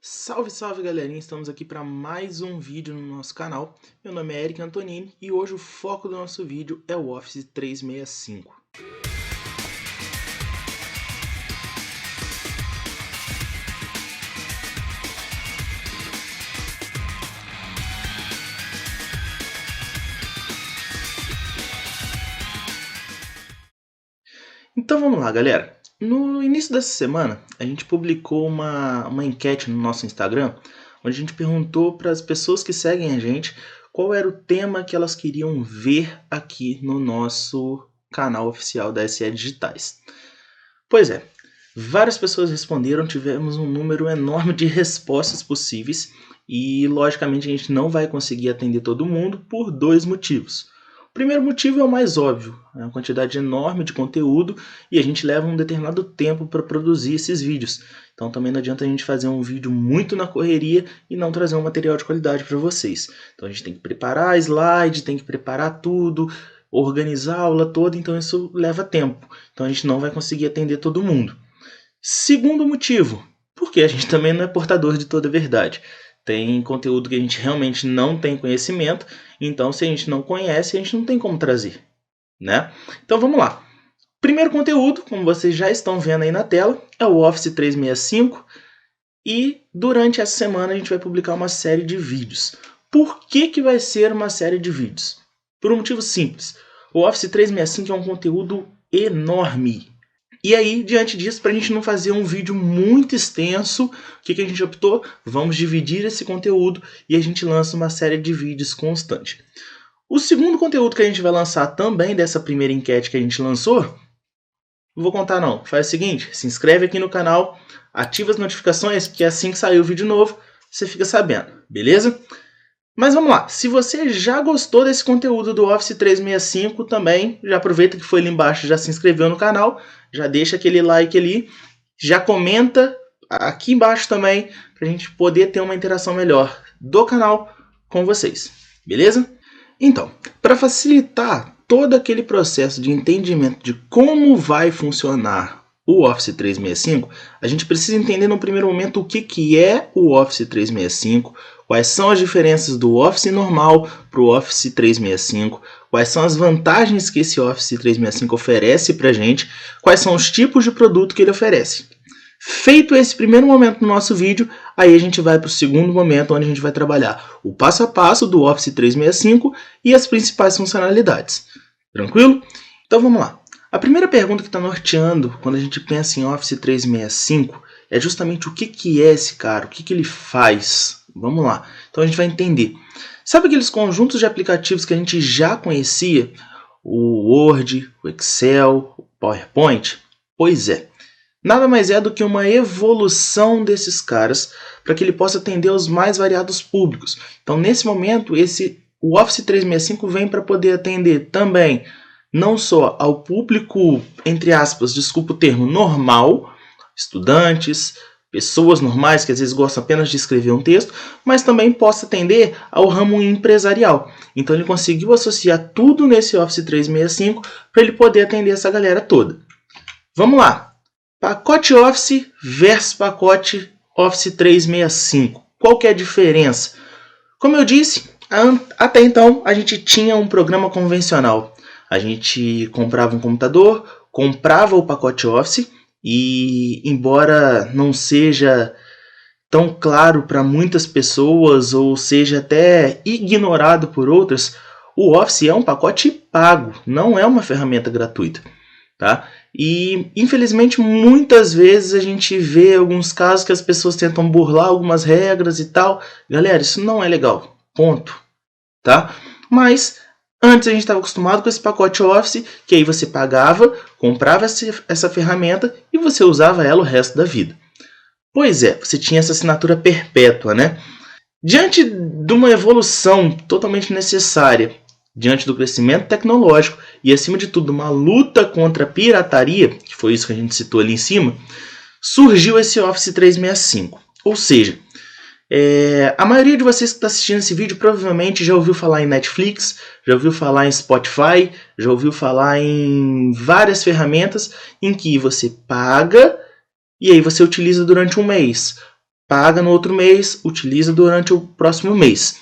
Salve, salve galerinha, estamos aqui para mais um vídeo no nosso canal. Meu nome é Eric Antonini e hoje o foco do nosso vídeo é o Office 365. Então vamos lá, galera. No início dessa semana, a gente publicou uma enquete no nosso Instagram, onde a gente perguntou para as pessoas que seguem a gente qual era o tema que elas queriam ver aqui no nosso canal oficial da SE Digitais. Pois é, várias pessoas responderam, tivemos um número enorme de respostas possíveis e, logicamente, a gente não vai conseguir atender todo mundo por dois motivos. O primeiro motivo é o mais óbvio, é uma quantidade enorme de conteúdo e a gente leva um determinado tempo para produzir esses vídeos. Então também não adianta a gente fazer um vídeo muito na correria e não trazer um material de qualidade para vocês. Então a gente tem que preparar a slide, tem que preparar tudo, organizar a aula toda, então isso leva tempo. Então a gente não vai conseguir atender todo mundo. Segundo motivo, porque a gente também não é portador de toda a verdade. Tem conteúdo que a gente realmente não tem conhecimento, então se a gente não conhece, a gente não tem como trazer, né? Então vamos lá. Primeiro conteúdo, como vocês já estão vendo aí na tela, é o Office 365 e durante essa semana a gente vai publicar uma série de vídeos. Por que vai ser uma série de vídeos? Por um motivo simples. O Office 365 é um conteúdo enorme. E aí, diante disso, para a gente não fazer um vídeo muito extenso, o que a gente optou? Vamos dividir esse conteúdo e a gente lança uma série de vídeos constante. O segundo conteúdo que a gente vai lançar também dessa primeira enquete que a gente lançou, não vou contar não, faz o seguinte, se inscreve aqui no canal, ativa as notificações, porque assim que sair o vídeo novo, você fica sabendo, beleza? Mas vamos lá, se você já gostou desse conteúdo do Office 365 também, já aproveita que foi ali embaixo, já se inscreveu no canal, já deixa aquele like ali, já comenta aqui embaixo também, para a gente poder ter uma interação melhor do canal com vocês, beleza? Então, para facilitar todo aquele processo de entendimento de como vai funcionar o Office 365, a gente precisa entender no primeiro momento o que é o Office 365, quais são as diferenças do Office normal para o Office 365, quais são as vantagens que esse Office 365 oferece para a gente, quais são os tipos de produto que ele oferece. Feito esse primeiro momento no nosso vídeo, aí a gente vai para o segundo momento, onde a gente vai trabalhar o passo a passo do Office 365 e as principais funcionalidades. Tranquilo? Então vamos lá. A primeira pergunta que está norteando quando a gente pensa em Office 365 é justamente o que é esse cara, o que ele faz. Vamos lá. Então a gente vai entender. Sabe aqueles conjuntos de aplicativos que a gente já conhecia? O Word, o Excel, o PowerPoint? Pois é. Nada mais é do que uma evolução desses caras para que ele possa atender aos mais variados públicos. Então nesse momento, o Office 365 vem para poder atender também não só ao público, entre aspas, desculpa o termo, normal, estudantes, pessoas normais que às vezes gostam apenas de escrever um texto, mas também possa atender ao ramo empresarial. Então ele conseguiu associar tudo nesse Office 365 para ele poder atender essa galera toda. Vamos lá. Pacote Office versus pacote Office 365. Qual que é a diferença? Como eu disse, até então a gente tinha um programa convencional. A gente comprava um computador, comprava o pacote Office e, embora não seja tão claro para muitas pessoas ou seja até ignorado por outras, o Office é um pacote pago, não é uma ferramenta gratuita. Tá? E infelizmente muitas vezes a gente vê alguns casos que as pessoas tentam burlar algumas regras e tal. Galera, isso não é legal, ponto. Tá? Mas antes a gente estava acostumado com esse pacote Office, que aí você pagava, comprava essa ferramenta e você usava ela o resto da vida. Pois é, você tinha essa assinatura perpétua, né? Diante de uma evolução totalmente necessária, diante do crescimento tecnológico e, acima de tudo, uma luta contra a pirataria, que foi isso que a gente citou ali em cima, surgiu esse Office 365. Ou seja, a maioria de vocês que está assistindo esse vídeo provavelmente já ouviu falar em Netflix, já ouviu falar em Spotify, já ouviu falar em várias ferramentas em que você paga e aí você utiliza durante um mês. paga no outro mês, utiliza durante o próximo mês.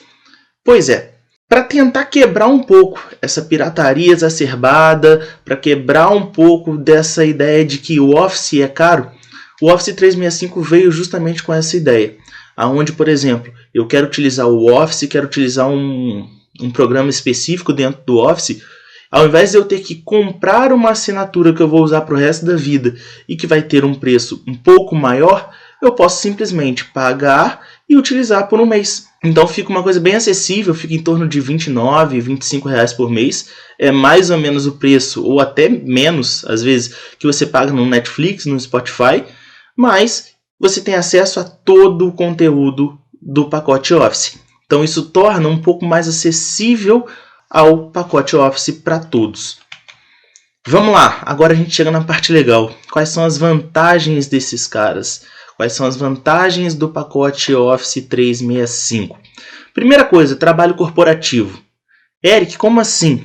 Pois é, para tentar quebrar um pouco essa pirataria exacerbada, para quebrar um pouco dessa ideia de que o Office é caro, o Office 365 veio justamente com essa ideia. Onde, por exemplo, eu quero utilizar o Office, quero utilizar um programa específico dentro do Office, ao invés de eu ter que comprar uma assinatura que eu vou usar para o resto da vida e que vai ter um preço um pouco maior, eu posso simplesmente pagar e utilizar por um mês. Então fica uma coisa bem acessível, fica em torno de R$29, R$25 por mês. É mais ou menos o preço, ou até menos, às vezes, que você paga no Netflix, no Spotify, mas você tem acesso a todo o conteúdo do pacote Office. Então isso torna um pouco mais acessível ao pacote Office para todos. Vamos lá, agora a gente chega na parte legal. Quais são as vantagens desses caras? Quais são as vantagens do pacote Office 365? Primeira coisa, trabalho corporativo. Eric, como assim?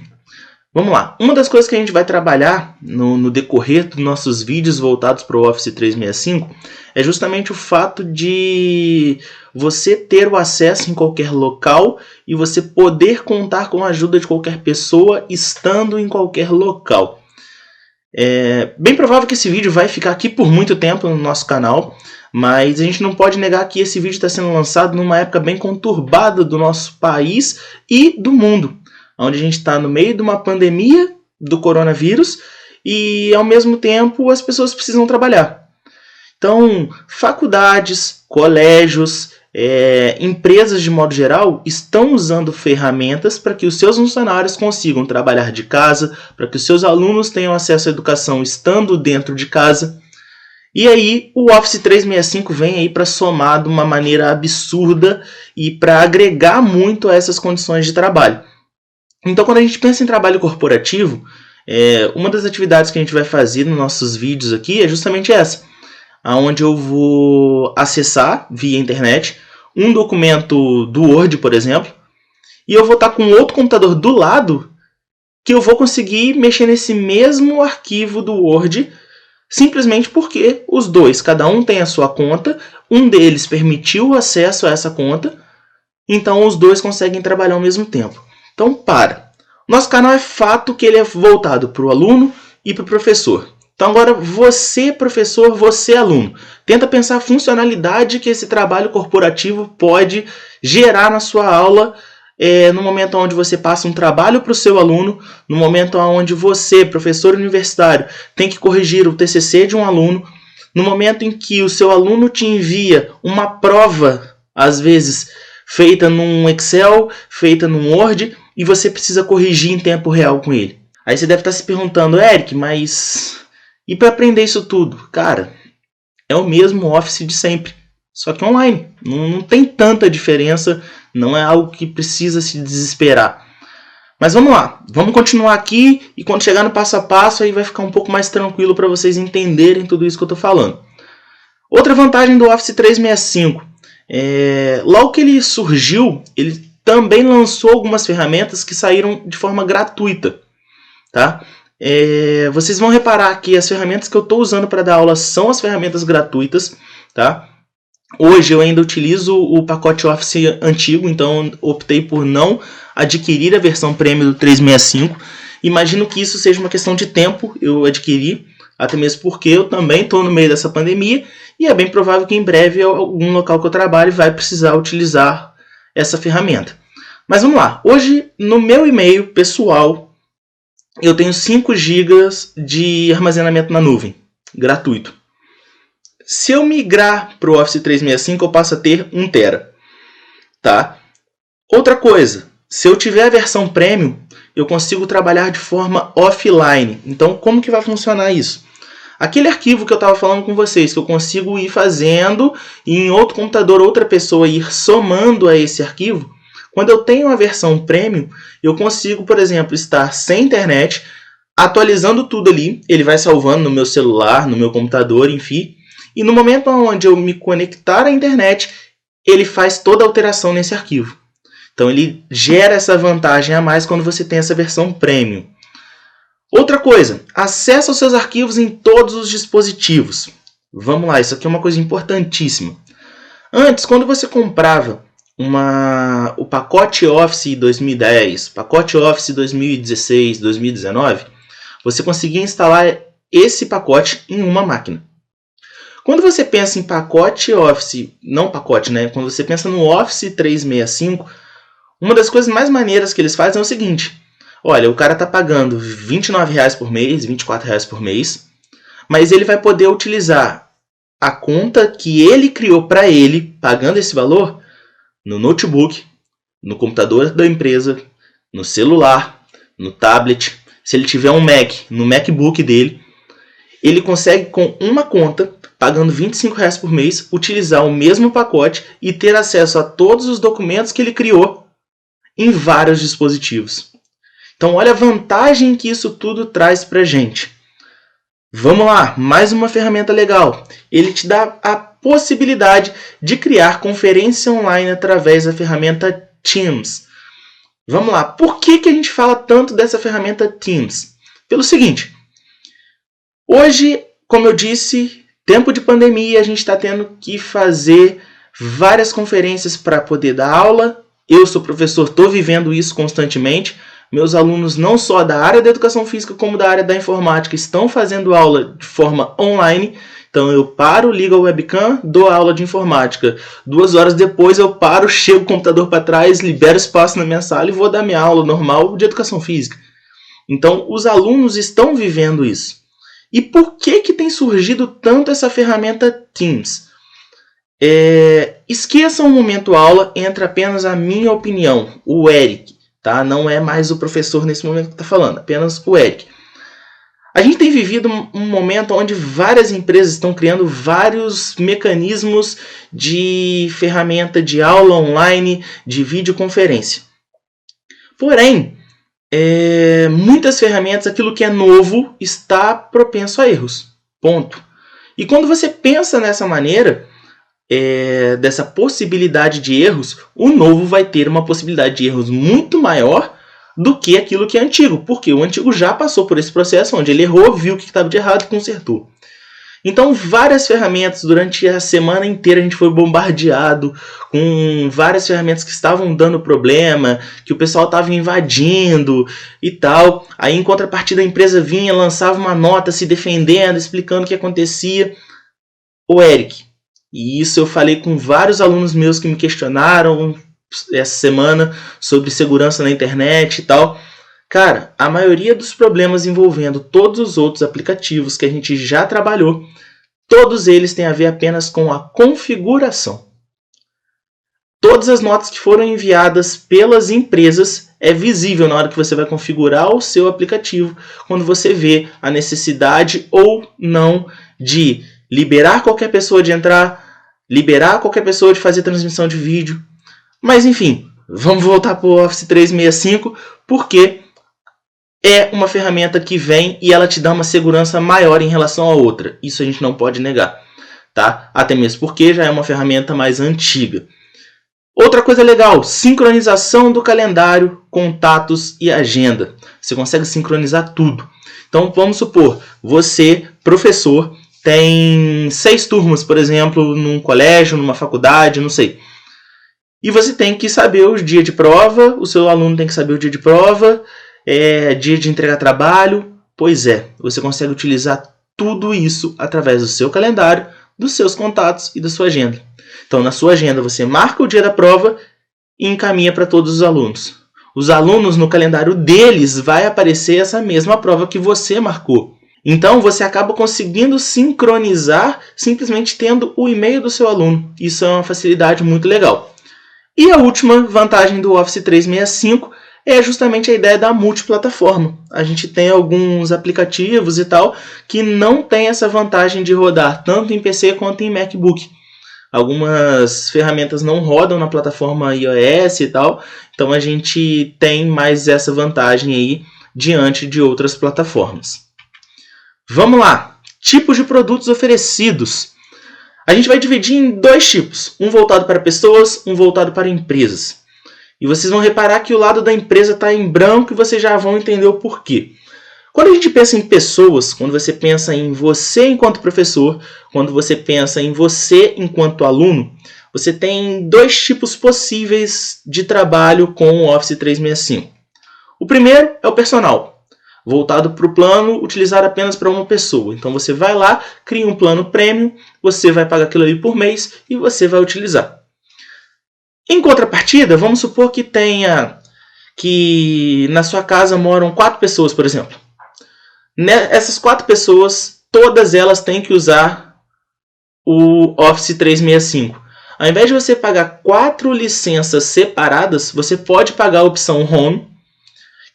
Vamos lá. Uma das coisas que a gente vai trabalhar no decorrer dos nossos vídeos voltados para o Office 365 é justamente o fato de você ter o acesso em qualquer local e você poder contar com a ajuda de qualquer pessoa estando em qualquer local. É bem provável que esse vídeo vai ficar aqui por muito tempo no nosso canal, mas a gente não pode negar que esse vídeo está sendo lançado numa época bem conturbada do nosso país e do mundo, onde a gente está no meio de uma pandemia do coronavírus e, ao mesmo tempo, as pessoas precisam trabalhar. Então, faculdades, colégios, empresas de modo geral estão usando ferramentas para que os seus funcionários consigam trabalhar de casa, para que os seus alunos tenham acesso à educação estando dentro de casa. E aí o Office 365 vem aí para somar de uma maneira absurda e para agregar muito a essas condições de trabalho. Então, quando a gente pensa em trabalho corporativo, uma das atividades que a gente vai fazer nos nossos vídeos aqui é justamente essa, onde eu vou acessar via internet um documento do Word, por exemplo, e eu vou estar com outro computador do lado que eu vou conseguir mexer nesse mesmo arquivo do Word, simplesmente porque os dois, cada um tem a sua conta, um deles permitiu o acesso a essa conta, então os dois conseguem trabalhar ao mesmo tempo. Então, nosso canal é fato que ele é voltado para o aluno e para o professor. Então agora você, professor, você, aluno, tenta pensar a funcionalidade que esse trabalho corporativo pode gerar na sua aula, no momento onde você passa um trabalho para o seu aluno, no momento onde você, professor universitário, tem que corrigir o TCC de um aluno, no momento em que o seu aluno te envia uma prova, às vezes feita num Excel, feita num Word, e você precisa corrigir em tempo real com ele. Aí você deve estar se perguntando, Eric, mas e para aprender isso tudo? Cara, é o mesmo Office de sempre, só que online. Não tem tanta diferença, não é algo que precisa se desesperar. Mas vamos lá, vamos continuar aqui e quando chegar no passo a passo aí vai ficar um pouco mais tranquilo para vocês entenderem tudo isso que eu estou falando. Outra vantagem do Office 365, logo que ele surgiu, ele também lançou algumas ferramentas que saíram de forma gratuita, tá? Vocês vão reparar que as ferramentas que eu estou usando para dar aula são as ferramentas gratuitas, tá? Hoje eu ainda utilizo o pacote Office antigo, então optei por não adquirir a versão Premium do 365. Imagino que isso seja uma questão de tempo eu adquirir, até mesmo porque eu também estou no meio dessa pandemia e é bem provável que em breve algum local que eu trabalhe vai precisar utilizar essa ferramenta. Mas vamos lá, hoje no meu e-mail pessoal eu tenho 5 GB de armazenamento na nuvem, gratuito. Se eu migrar para o Office 365, eu passo a ter 1 TB. Tá? Outra coisa, se eu tiver a versão Premium, eu consigo trabalhar de forma offline. Então, como que vai funcionar isso? Aquele arquivo que eu estava falando com vocês, que eu consigo ir fazendo e em outro computador, outra pessoa ir somando a esse arquivo, quando eu tenho a versão Premium, eu consigo, por exemplo, estar sem internet, atualizando tudo ali, ele vai salvando no meu celular, no meu computador, enfim. E no momento onde eu me conectar à internet, ele faz toda a alteração nesse arquivo. Então ele gera essa vantagem a mais quando você tem essa versão Premium. Outra coisa, acesso aos seus arquivos em todos os dispositivos. Vamos lá, isso aqui é uma coisa importantíssima. Antes, quando você comprava o pacote Office 2010, pacote Office 2016, 2019, você conseguia instalar esse pacote em uma máquina. Quando você pensa em pacote Office, não pacote, né? Quando você pensa no Office 365, uma das coisas mais maneiras que eles fazem é o seguinte: olha, o cara está pagando R$ 29,00 por mês, R$ 24,00 por mês, mas ele vai poder utilizar a conta que ele criou para ele, pagando esse valor, no notebook, no computador da empresa, no celular, no tablet. Se ele tiver um Mac, no MacBook dele, ele consegue, com uma conta, pagando R$ 25,00 por mês, utilizar o mesmo pacote e ter acesso a todos os documentos que ele criou em vários dispositivos. Então, olha a vantagem que isso tudo traz para a gente. Vamos lá, mais uma ferramenta legal. Ele te dá a possibilidade de criar conferência online através da ferramenta Teams. Vamos lá, por que a gente fala tanto dessa ferramenta Teams? Pelo seguinte: hoje, como eu disse, tempo de pandemia, a gente está tendo que fazer várias conferências para poder dar aula. Eu sou professor, estou vivendo isso constantemente. Meus alunos, não só da área da educação física, como da área da informática, estão fazendo aula de forma online. Então eu paro, ligo a webcam, dou aula de informática. 2 horas depois eu paro, chego o computador para trás, libero espaço na minha sala e vou dar minha aula normal de educação física. Então os alunos estão vivendo isso. E por que tem surgido tanto essa ferramenta Teams? Esqueçam o momento aula, entra apenas a minha opinião, o Eric. Tá? Não é mais o professor nesse momento que está falando, apenas o Eric. A gente tem vivido um momento onde várias empresas estão criando vários mecanismos de ferramenta de aula online, de videoconferência. Porém, muitas ferramentas, aquilo que é novo, está propenso a erros. Ponto. E quando você pensa nessa maneira, dessa possibilidade de erros, o novo vai ter uma possibilidade de erros muito maior do que aquilo que é antigo, porque o antigo já passou por esse processo onde ele errou, viu o que estava de errado e consertou. Então, várias ferramentas, durante a semana inteira a gente foi bombardeado com várias ferramentas que estavam dando problema, que o pessoal estava invadindo e tal. Aí, em contrapartida, a empresa vinha, lançava uma nota se defendendo, explicando o que acontecia. O Eric, e isso eu falei com vários alunos meus que me questionaram essa semana sobre segurança na internet e tal. Cara, a maioria dos problemas envolvendo todos os outros aplicativos que a gente já trabalhou, todos eles têm a ver apenas com a configuração. Todas as notas que foram enviadas pelas empresas é visível na hora que você vai configurar o seu aplicativo, quando você vê a necessidade ou não de liberar qualquer pessoa de entrar, liberar qualquer pessoa de fazer transmissão de vídeo. Mas enfim, vamos voltar para o Office 365, porque é uma ferramenta que vem e ela te dá uma segurança maior em relação à outra. Isso a gente não pode negar, tá? Até mesmo porque já é uma ferramenta mais antiga. Outra coisa legal, sincronização do calendário, contatos e agenda. Você consegue sincronizar tudo. Então vamos supor, você, professor, tem 6 turmas, por exemplo, num colégio, numa faculdade, não sei. E você tem que saber o dia de prova, o seu aluno tem que saber o dia de prova, dia de entregar trabalho. Pois é, você consegue utilizar tudo isso através do seu calendário, dos seus contatos e da sua agenda. Então, na sua agenda, você marca o dia da prova e encaminha para todos os alunos. Os alunos, no calendário deles, vai aparecer essa mesma prova que você marcou. Então, você acaba conseguindo sincronizar simplesmente tendo o e-mail do seu aluno. Isso é uma facilidade muito legal. E a última vantagem do Office 365 é justamente a ideia da multiplataforma. A gente tem alguns aplicativos e tal que não tem essa vantagem de rodar tanto em PC quanto em MacBook. Algumas ferramentas não rodam na plataforma iOS e tal, então a gente tem mais essa vantagem aí diante de outras plataformas. Vamos lá, tipos de produtos oferecidos. A gente vai dividir em 2 tipos, um voltado para pessoas, um voltado para empresas. E vocês vão reparar que o lado da empresa está em branco e vocês já vão entender o porquê. Quando a gente pensa em pessoas, quando você pensa em você enquanto professor, quando você pensa em você enquanto aluno, você tem dois tipos possíveis de trabalho com o Office 365. O primeiro é o personal, voltado para o plano utilizado apenas para uma pessoa. Então você vai lá, cria um plano premium, você vai pagar aquilo ali por mês e você vai utilizar. Em contrapartida, vamos supor que na sua casa moram 4 pessoas, por exemplo. Essas 4 pessoas, todas elas têm que usar o Office 365. Ao invés de você pagar 4 licenças separadas, você pode pagar a opção Home,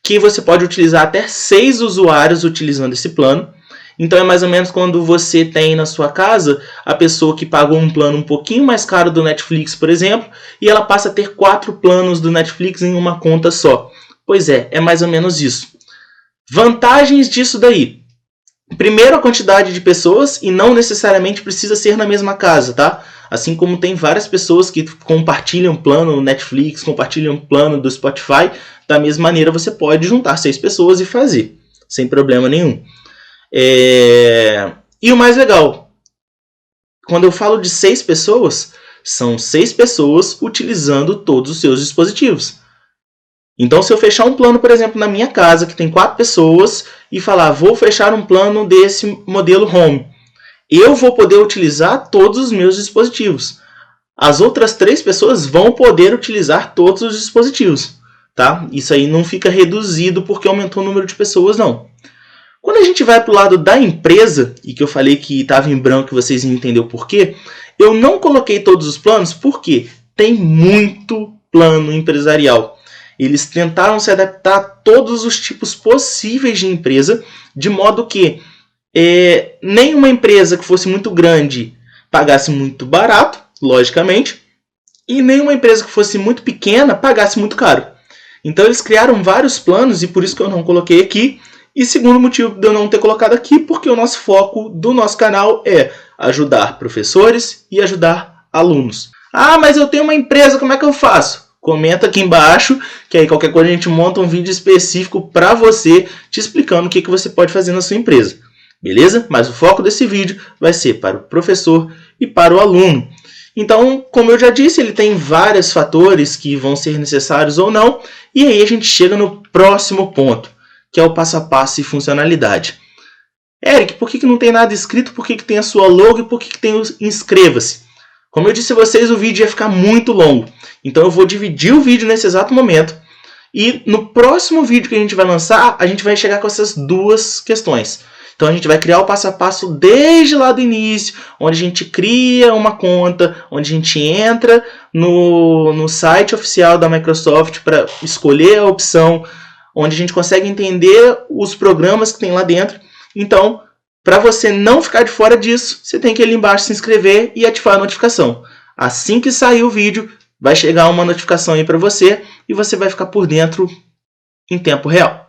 que você pode utilizar até 6 usuários utilizando esse plano. Então é mais ou menos quando você tem na sua casa a pessoa que pagou um plano um pouquinho mais caro do Netflix, por exemplo, e ela passa a ter 4 planos do Netflix em uma conta só. Pois é mais ou menos isso. Vantagens disso daí. Primeiro, a quantidade de pessoas, e não necessariamente precisa ser na mesma casa, tá? Assim como tem várias pessoas que compartilham plano Netflix, compartilham plano do Spotify, da mesma maneira você pode juntar 6 pessoas e fazer, sem problema nenhum. E o mais legal, quando eu falo de 6 pessoas, são 6 pessoas utilizando todos os seus dispositivos. Então, se eu fechar um plano, por exemplo, na minha casa, que tem 4 pessoas, e falar, vou fechar um plano desse modelo Home, eu vou poder utilizar todos os meus dispositivos. As outras 3 pessoas vão poder utilizar todos os dispositivos. Tá? Isso aí não fica reduzido porque aumentou o número de pessoas, não. Quando a gente vai para o lado da empresa, e que eu falei que estava em branco e vocês entenderam por quê, eu não coloquei todos os planos porque tem muito plano empresarial. Eles tentaram se adaptar a todos os tipos possíveis de empresa, de modo que nenhuma empresa que fosse muito grande pagasse muito barato, logicamente, e nenhuma empresa que fosse muito pequena pagasse muito caro. Então eles criaram vários planos, e por isso que eu não coloquei aqui. E segundo motivo de eu não ter colocado aqui, porque o nosso foco do nosso canal é ajudar professores e ajudar alunos. Ah, mas eu tenho uma empresa, como é que eu faço? Comenta aqui embaixo, que aí qualquer coisa a gente monta um vídeo específico para você, te explicando o que você pode fazer na sua empresa. Beleza? Mas o foco desse vídeo vai ser para o professor e para o aluno. Então, como eu já disse, ele tem vários fatores que vão ser necessários ou não. E aí a gente chega no próximo ponto, que é o passo a passo e funcionalidade. Eric, por que não tem nada escrito? Por que tem a sua logo e por que tem o inscreva-se? Como eu disse a vocês, o vídeo ia ficar muito longo. Então eu vou dividir o vídeo nesse exato momento. E no próximo vídeo que a gente vai lançar, a gente vai chegar com essas 2 questões. Então a gente vai criar o passo a passo desde lá do início, onde a gente cria uma conta, onde a gente entra no site oficial da Microsoft para escolher a opção, onde a gente consegue entender os programas que tem lá dentro. Então, para você não ficar de fora disso, você tem que ir ali embaixo se inscrever e ativar a notificação. Assim que sair o vídeo, vai chegar uma notificação aí para você e você vai ficar por dentro em tempo real.